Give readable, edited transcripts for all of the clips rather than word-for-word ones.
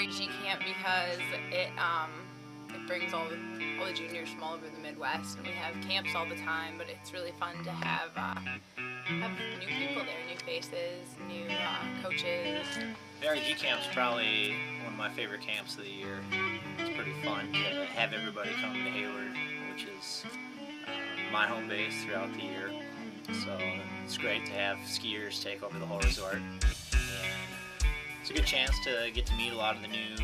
REG Camp because it brings all the juniors from all over the Midwest, and we have camps all the time. But it's really fun to have new people there, new faces, new coaches. The REG Camp's probably one of my favorite camps of the year. It's pretty fun to have everybody come to Hayward, which is my home base throughout the year. So it's great to have skiers take over the whole resort. And it's a good chance to get to meet a lot of the new,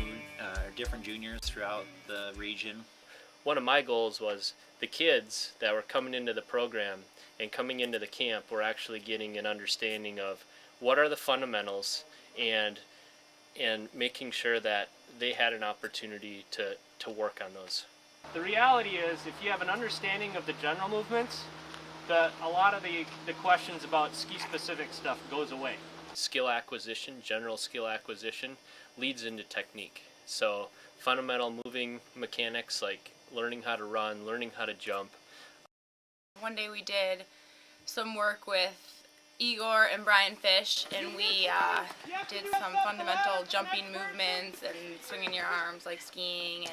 different juniors throughout the region. One of my goals was the kids that were coming into the program and coming into the camp were actually getting an understanding of what are the fundamentals and making sure that they had an opportunity to work on those. The reality is, if you have an understanding of the general movements, a lot of the questions about ski-specific stuff goes away. Skill acquisition, general skill acquisition, leads into technique. So fundamental moving mechanics like learning how to run, learning how to jump. One day we did some work with Igor and Brian Fish, and we did some fundamental jumping movements and swinging your arms like skiing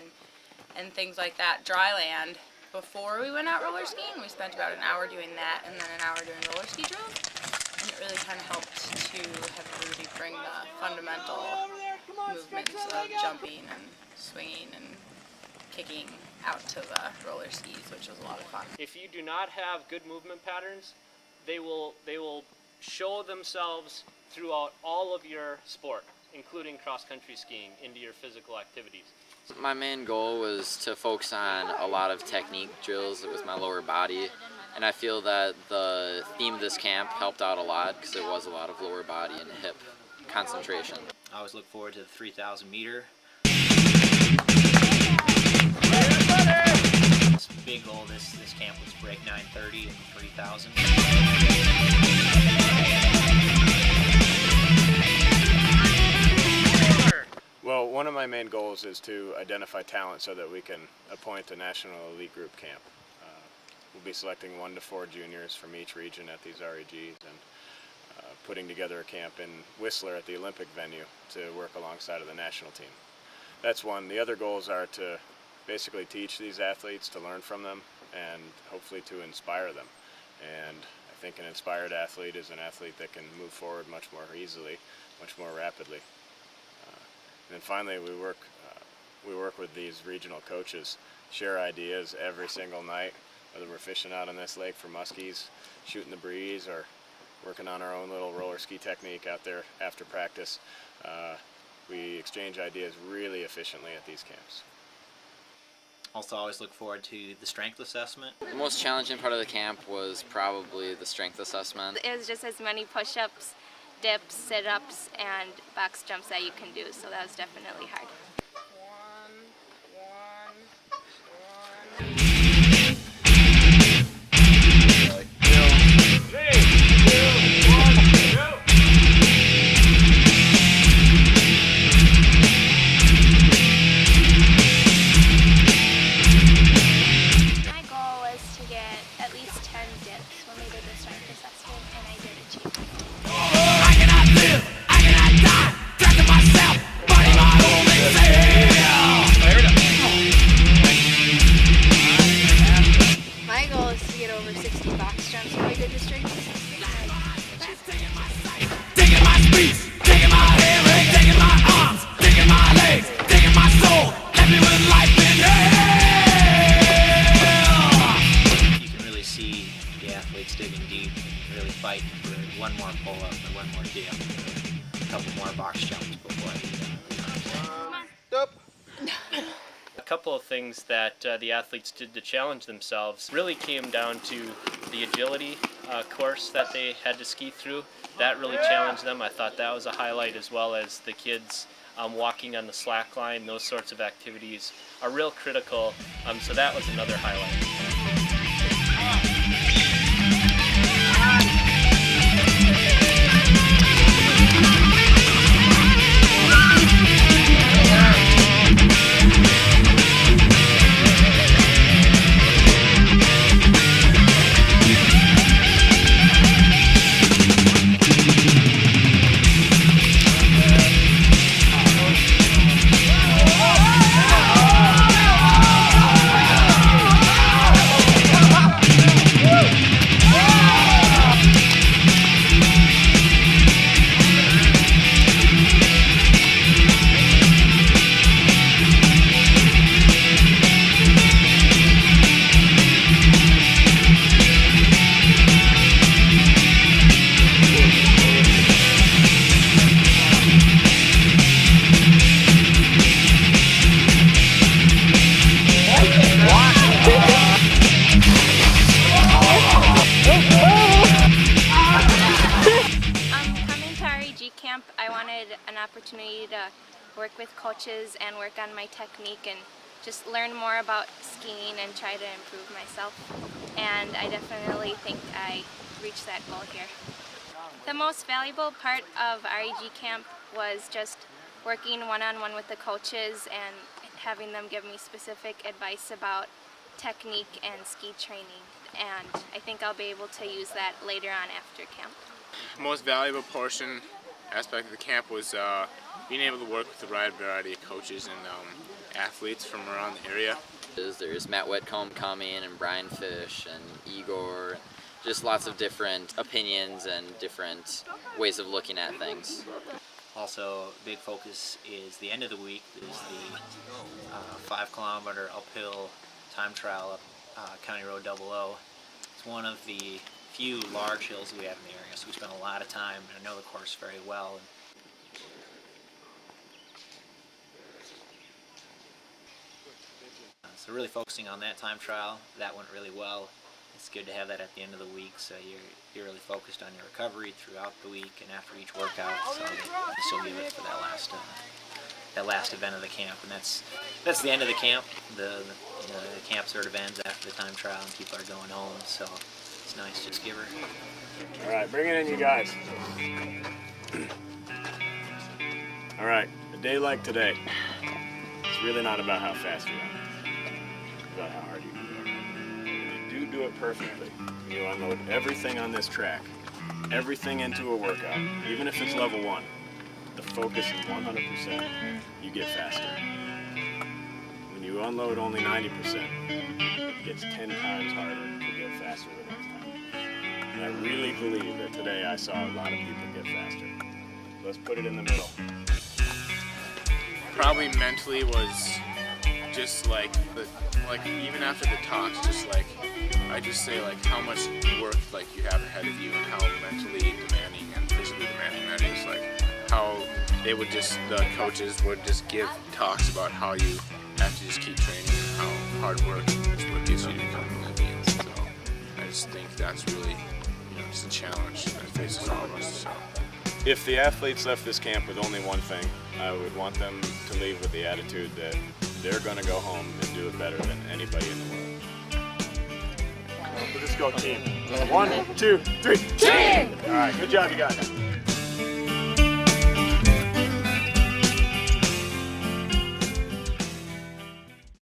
and things like that, dry land. Before we went out roller skiing, we spent about an hour doing that and then an hour doing roller ski drills. And it really kind of helped to have Rudy bring the fundamental movements of jumping and swinging and kicking out to the roller skis, which was a lot of fun. If you do not have good movement patterns, they will show themselves throughout all of your sport, including cross-country skiing, into your physical activities. My main goal was to focus on a lot of technique drills with my lower body, and I feel that the theme of this camp helped out a lot because there was a lot of lower body and hip concentration. I always look forward to the 3,000 meter. This big goal this camp was break 930 and 3,000. Well, one of my main goals is to identify talent so that we can appoint a national elite group camp. We'll be selecting 1 to 4 juniors from each region at these REGs and putting together a camp in Whistler at the Olympic venue to work alongside of the national team. That's one. The other goals are to basically teach these athletes, to learn from them, and hopefully to inspire them. And I think an inspired athlete is an athlete that can move forward much more easily, much more rapidly. And then finally, we work with these regional coaches, share ideas every single night, whether we're fishing out on this lake for muskies, shooting the breeze, or working on our own little roller ski technique out there after practice. We exchange ideas really efficiently at these camps. Also always look forward to the strength assessment. The most challenging part of the camp was probably the strength assessment. It was just as many push-ups, dips, sit-ups, and box jumps that you can do, so that was definitely hard. My goal was to get at least 10 dips when we did the strength assessment, and I did achieve it. My goal is to get over 60 box jumps when we did the strength assessment. Digging my speech, digging my hair, digging my arms, digging my legs, digging my soul, happy with life in hell. You can really see the athletes digging deep, really fighting for one more pull-up or one more dip, or a couple more box jumps before I do that. A couple of things that the athletes did to challenge themselves really came down to the agility course that they had to ski through. That really challenged them. I thought that was a highlight, as well as the kids walking on the slack line. Those sorts of activities are real critical, so that was another highlight. wanted an opportunity to work with coaches and work on my technique and just learn more about skiing and try to improve myself. And I definitely think I reached that goal here. The most valuable part of REG camp was just working one-on-one with the coaches and having them give me specific advice about technique and ski training. And I think I'll be able to use that later on after camp. The most valuable aspect of the camp was being able to work with a wide variety of coaches and athletes from around the area. There's Matt Whitcomb coming and Brian Fish and Igor, just lots of different opinions and different ways of looking at things. Also, big focus is the end of the week is the 5 kilometer uphill time trial up County Road 00. It's one of the few large hills we have in the area, so we spent a lot of time, and I know the course very well. So really focusing on that time trial, that went really well. It's good to have that at the end of the week, so you're really focused on your recovery throughout the week and after each workout. So you still give it for that last event of the camp, and that's the end of the camp. The camp sort of ends after the time trial, and people are going home. So it's nice, just give her. All right, bring it in, you guys. All right, a day like today, it's really not about how fast you run. It's about how hard you can do it. When you do it perfectly, you unload everything on this track, everything into a workout, even if it's level 1. The focus is 100%, you get faster. When you unload only 90%, it gets 10 times harder to get faster the next time. And I really believe that today I saw a lot of people get faster. So let's put it in the middle. Probably mentally was just like even after the talks, just like I just say like how much work like you have ahead of you and how mentally demanding and physically demanding that is. Like how they would the coaches would just give talks about how you have to just keep training and how hard work is what gets you to become an Olympian. So I just think that's really just a challenge that faces all of us. So. If the athletes left this camp with only one thing, I would want them to leave with the attitude that they're going to go home and do it better than anybody in the world. We'll just go team. 1, 2, 3. Team! All right, good job, you guys.